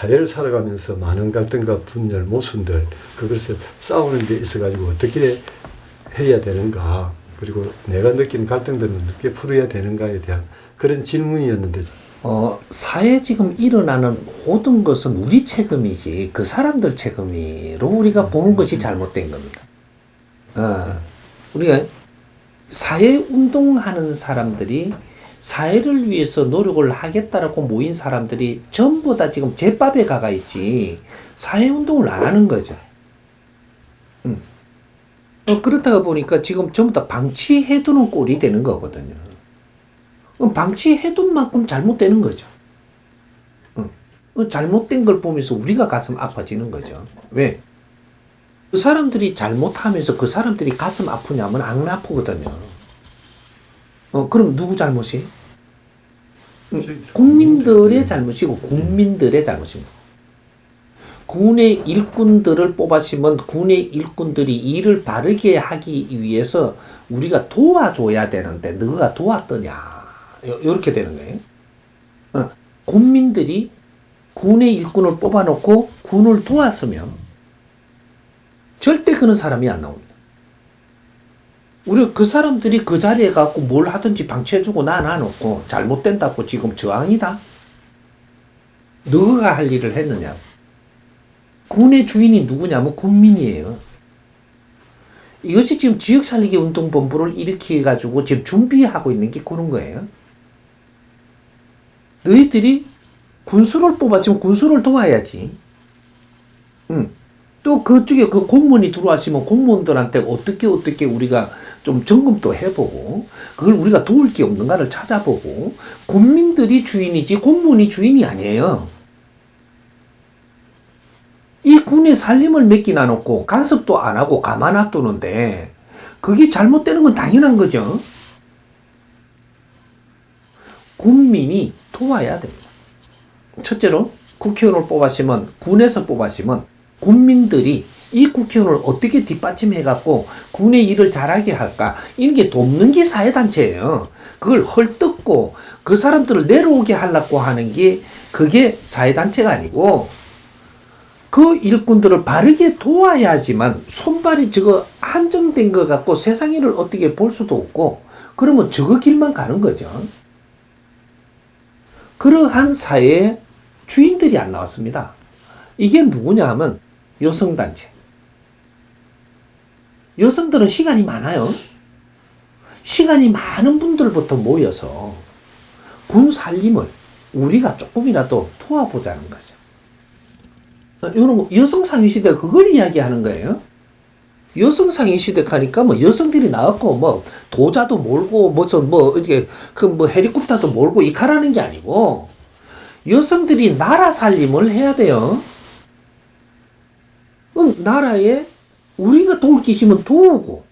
사회를 살아가면서 많은 갈등과 분열, 모순들, 그것을 싸우는 데 있어가지고 어떻게 해야 되는가, 그리고 내가 느끼는 갈등들은 어떻게 풀어야 되는가에 대한 그런 질문이었는데, 사회에 지금 일어나는 모든 것은 우리 책임이지 그 사람들 책임으로 우리가 보는 것이 잘못된 겁니다. 우리가 사회 운동하는 사람들이 사회를 위해서 노력을 하겠다라고 모인 사람들이 전부 다 지금 제밥에 가가 있지 사회 운동을 안 하는 거죠. 그렇다가 보니까 지금 전부 다 방치해두는 꼴이 되는 거거든요. 방치해둔 만큼 잘못되는 거죠. 잘못된 걸 보면서 우리가 가슴 아파지는 거죠. 왜? 그 사람들이 잘못하면서 그 사람들이 가슴 아프냐면 안 아프거든요. 그럼 누구 잘못이? 국민들의 잘못이고 국민들의 잘못입니다. 군의 일꾼들을 뽑았으면 군의 일꾼들이 일을 바르게 하기 위해서 우리가 도와줘야 되는데 너가 도왔더냐? 이렇게 되는 거예요. 국민들이 군의 일꾼을 뽑아놓고 군을 도왔으면 절대 그런 사람이 안 나옵니다. 우리 그 사람들이 그 자리에 가고 뭘 하든지 방치해주고 놔놓고 잘못된다고 지금 저항이다? 너가 할 일을 했느냐? 군의 주인이 누구냐면 국민이에요. 이것이 지금 지역살리기 운동본부를 일으켜가지고 지금 준비하고 있는 게 그런 거예요. 너희들이 군수를 뽑았으면 군수를 도와야지. 또 그쪽에 그 공무원이 들어왔으면 공무원들한테 어떻게 우리가 좀 점검도 해보고 그걸 우리가 도울 게 없는가를 찾아보고 국민들이 주인이지 공무원이 주인이 아니에요. 이 군의 살림을 맡기나 놓고 간섭도 안 하고 가만 놔두는데 그게 잘못되는 건 당연한 거죠. 국민이 도와야 됩니다. 첫째로 국회의원을 뽑았으면 군에서 뽑았으면 국민들이 이 국회의원을 어떻게 뒷받침해갖고 군의 일을 잘하게 할까? 이런 게 돕는 게 사회단체예요. 그걸 헐뜯고 그 사람들을 내려오게 하려고 하는 게 그게 사회단체가 아니고 그 일꾼들을 바르게 도와야지만 손발이 저거 한정된 것 같고 세상 일을 어떻게 볼 수도 없고 그러면 저거 길만 가는 거죠. 그러한 사회에 주인들이 안 나왔습니다. 이게 누구냐 하면 여성단체. 여성들은 시간이 많아요. 시간이 많은 분들부터 모여서 군 살림을 우리가 조금이라도 도와보자는 거죠. 이런 거 여성상위 시대 그걸 이야기하는 거예요. 여성상위 시대 하니까 뭐 여성들이 나왔고 뭐 도자도 몰고 무슨 뭐 이게 그 뭐 헬리콥터도 몰고 이카라는 게 아니고 여성들이 나라 살림을 해야 돼요. 그럼 나라에 우리가 도울 게 있으면 도우고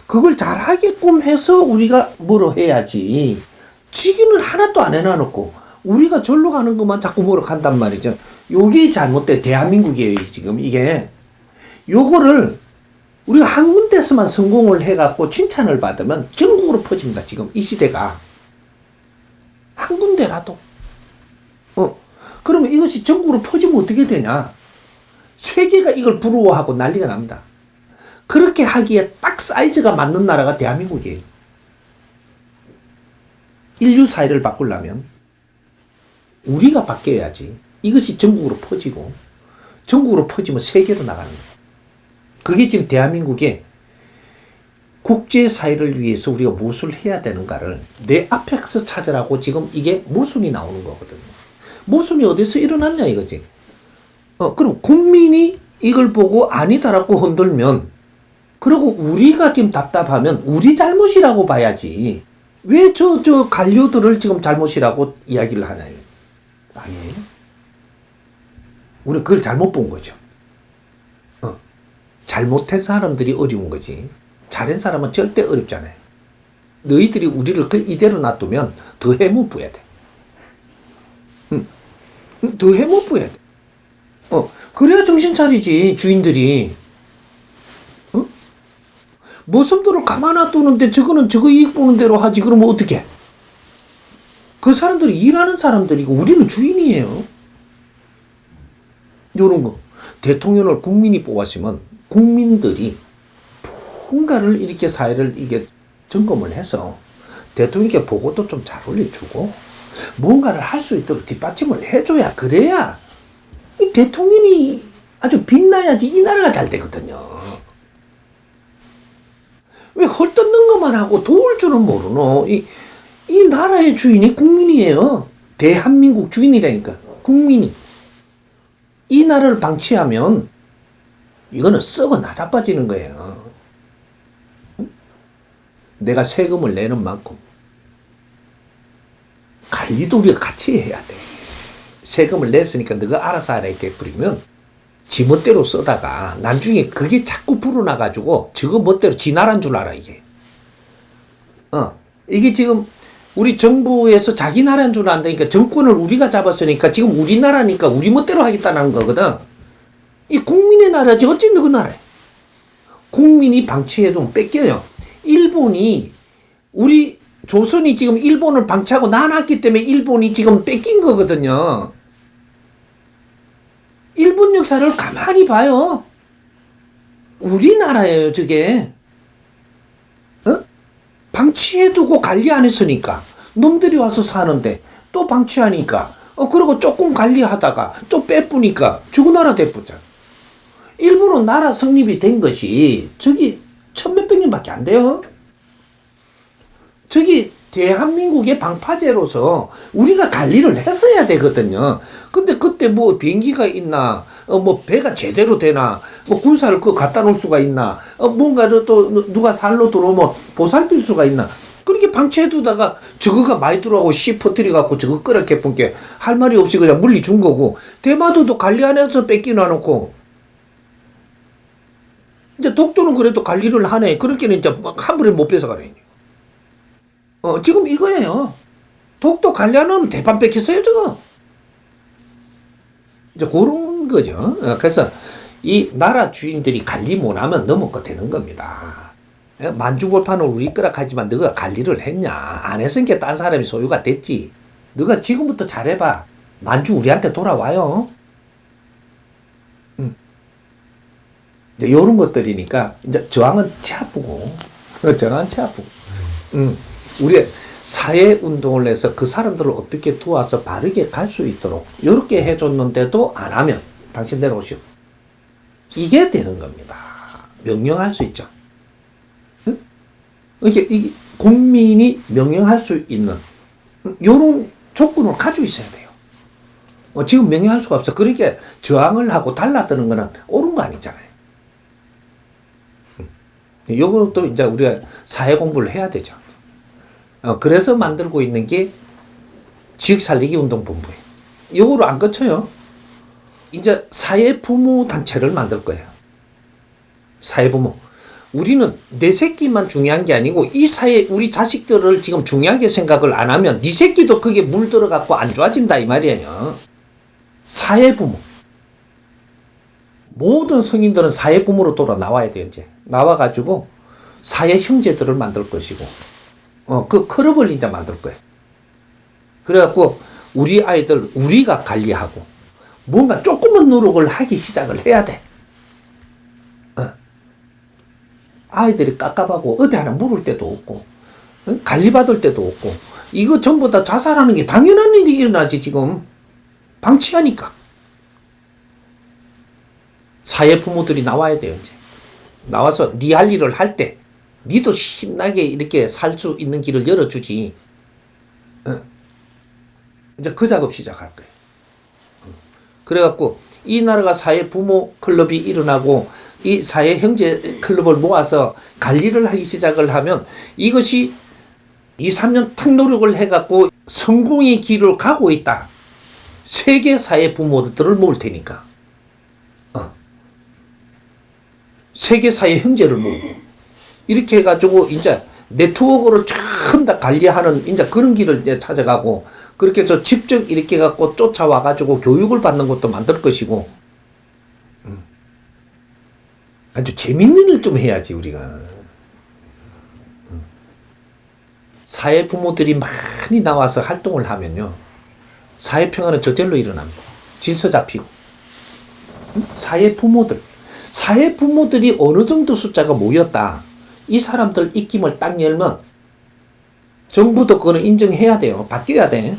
그걸 잘하게끔 해서 우리가 뭐로 해야지. 지기는 하나도 안 해놔놓고 우리가 절로 가는 것만 자꾸 뭐로 간단 말이죠. 요게 잘못된 대한민국이에요 지금 이게. 요거를 우리가 한 군데서만 성공을 해갖고 칭찬을 받으면 전국으로 퍼집니다. 지금 이 시대가. 한 군데라도. 그러면 이것이 전국으로 퍼지면 어떻게 되냐. 세계가 이걸 부러워하고 난리가 납니다. 그렇게 하기에 딱 사이즈가 맞는 나라가 대한민국이에요. 인류 사회를 바꾸려면 우리가 바뀌어야지. 이것이 전국으로 퍼지고 전국으로 퍼지면 세계로 나가는 거예요. 그게 지금 대한민국의 국제사회를 위해서 우리가 무엇을 해야 되는가를 내 앞에서 찾으라고 지금 이게 모순이 나오는 거거든요. 모순이 어디서 일어났냐 이거지. 그럼 국민이 이걸 보고 아니다라고 흔들면 그리고 우리가 지금 답답하면 우리 잘못이라고 봐야지. 왜 저 관료들을 지금 잘못이라고 이야기를 하나요? 아니에요. 우리 그걸 잘못 본 거죠. 잘못한 사람들이 어려운 거지. 잘한 사람은 절대 어렵잖아요. 너희들이 우리를 이대로 놔두면 더 해못 부어야 돼. 더 해못 부어야 돼. 그래야 정신 차리지, 주인들이. 모습들을 가만 놔두는데 저거는 저거 이익 보는 대로 하지. 그러면 어떡해? 그 사람들이 일하는 사람들이고 우리는 주인이에요. 요런 거. 대통령을 국민이 뽑았으면 국민들이 뭔가를 이렇게 사회를 이게 점검을 해서 대통령께 보고도 좀 잘 올려주고 뭔가를 할 수 있도록 뒷받침을 해줘야 그래야 이 대통령이 아주 빛나야지 이 나라가 잘 되거든요. 왜 헐뜯는 것만 하고 도울 줄은 모르노. 이 나라의 주인이 국민이에요. 대한민국 주인이라니까. 국민이. 이 나라를 방치하면 이거는 썩어 나자빠지는 거예요. 내가 세금을 내는 만큼 관리도 우리가 같이 해야 돼. 세금을 냈으니까 너가 알아서 하라 이렇게 뿌리면 지 멋대로 쓰다가 나중에 그게 자꾸 불어나가지고 저거 멋대로 지 나라인 줄 알아 이게. 이게 지금 우리 정부에서 자기 나라인 줄 안다니까 정권을 우리가 잡았으니까 지금 우리나라니까 우리 멋대로 하겠다는 거거든. 이 국민의 나라지 어찌 너그 나라야. 국민이 방치해도 뺏겨요. 일본이 우리 조선이 지금 일본을 방치하고 나눴기 때문에 일본이 지금 뺏긴 거거든요. 일본 역사를 가만히 봐요. 우리나라예요, 저게. 방치해두고 관리 안 했으니까 놈들이 와서 사는데 또 방치하니까 그리고 조금 관리하다가 또 빼뿌니까 저거 나라 대뿌잖아. 일본은 나라 성립이 된 것이 저기 천몇백 년밖에 안 돼요. 저기 대한민국의 방파제로서 우리가 관리를 했어야 되거든요. 근데 그때 뭐 비행기가 있나, 뭐 배가 제대로 되나, 뭐 군사를 그 갖다 놓을 수가 있나, 뭔가를 또 누가 살로 들어오면 보살필 수가 있나. 그렇게 방치해두다가 저거가 많이 들어가고 씨 퍼뜨려갖고 저거 끓여 본게 할 말이 없이 그냥 물리 준 거고, 대마도도 관리 안 해서 뺏기놔놓고, 이제 독도는 그래도 관리를 하네. 그렇게는 이제 한 번에 못 뺏어가네. 지금 이거예요. 독도 관리 안 하면 대판 뺏겼어요, 저거. 이제 그런 거죠. 그래서 이 나라 주인들이 관리 못하면 넘어가 되는 겁니다. 만주골판을 우리 거라 하지만 너가 관리를 했냐? 안 했으니까 딴 사람이 소유가 됐지. 너가 지금부터 잘해봐. 만주 우리한테 돌아와요. 이제 이런 것들이니까 이제 저항은 치 아프고, 저항은 치 아프고. 우리 사회 운동을 해서 그 사람들을 어떻게 도와서 바르게 갈 수 있도록 이렇게 해줬는데도 안 하면 당신 내려오시오. 이게 되는 겁니다. 명령할 수 있죠. 이게 국민이 명령할 수 있는 이런 조건을 가지고 있어야 돼요. 지금 명령할 수가 없어. 그러니까 저항을 하고 달라드는 거는 옳은 거 아니잖아요. 요것도 이제 우리가 사회 공부를 해야 되죠. 그래서 만들고 있는 게 지역살리기 운동본부예요. 요거로 안 거쳐요. 이제 사회부모 단체를 만들 거예요. 사회부모. 우리는 내 새끼만 중요한 게 아니고 이 사회 우리 자식들을 지금 중요하게 생각을 안 하면 네 새끼도 그게 물들어갖고 안 좋아진다 이 말이에요. 사회부모. 모든 성인들은 사회부모로 돌아 나와야 돼요. 이제 나와가지고 사회 형제들을 만들 것이고 그 클럽을 이제 만들 거예요. 그래갖고 우리 아이들 우리가 관리하고 뭔가 조금은 노력을 하기 시작을 해야 돼. 아이들이 깝깝하고 어디 하나 물을 때도 없고 관리받을 때도 없고 이거 전부 다 자살하는 게 당연한 일이 일어나지 지금. 방치하니까. 사회 부모들이 나와야 돼요. 이제 나와서 네 할 일을 할 때 니도 신나게 이렇게 살 수 있는 길을 열어주지. 이제 그 작업 시작할 거예요. 그래갖고 이 나라가 사회 부모 클럽이 일어나고 이 사회 형제 클럽을 모아서 관리를 하기 시작을 하면 이것이 2, 3년 탁 노력을 해갖고 성공의 길을 가고 있다. 세계 사회 부모들을 모을 테니까. 세계 사회 형제를 모으고 이렇게 해가지고 이제 네트워크를 전부 다 관리하는 이제 그런 길을 이제 찾아가고 그렇게 해서 직접 이렇게 해갖고 쫓아와가지고 교육을 받는 것도 만들 것이고 아주 재밌는 일 좀 해야지 우리가. 사회 부모들이 많이 나와서 활동을 하면요 사회 평화는 저절로 일어납니다. 질서 잡히고 사회 부모들이 어느 정도 숫자가 모였다. 이 사람들 입김을 딱 열면 정부도 그거는 인정해야 돼요. 바뀌어야 돼.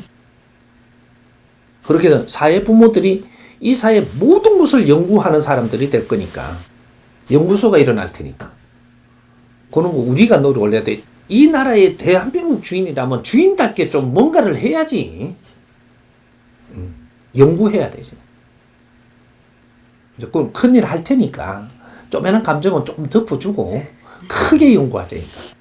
그렇게 해서 사회 부모들이 이 사회 모든 것을 연구하는 사람들이 될 거니까 연구소가 일어날 테니까 그런 거 우리가 노력을 올려야 돼. 이 나라의 대한민국 주인이라면 주인답게 좀 뭔가를 해야지. 연구해야 되지. 그럼 큰일 할 테니까 쪼매난 감정은 조금 덮어주고 크게 연구하자니까.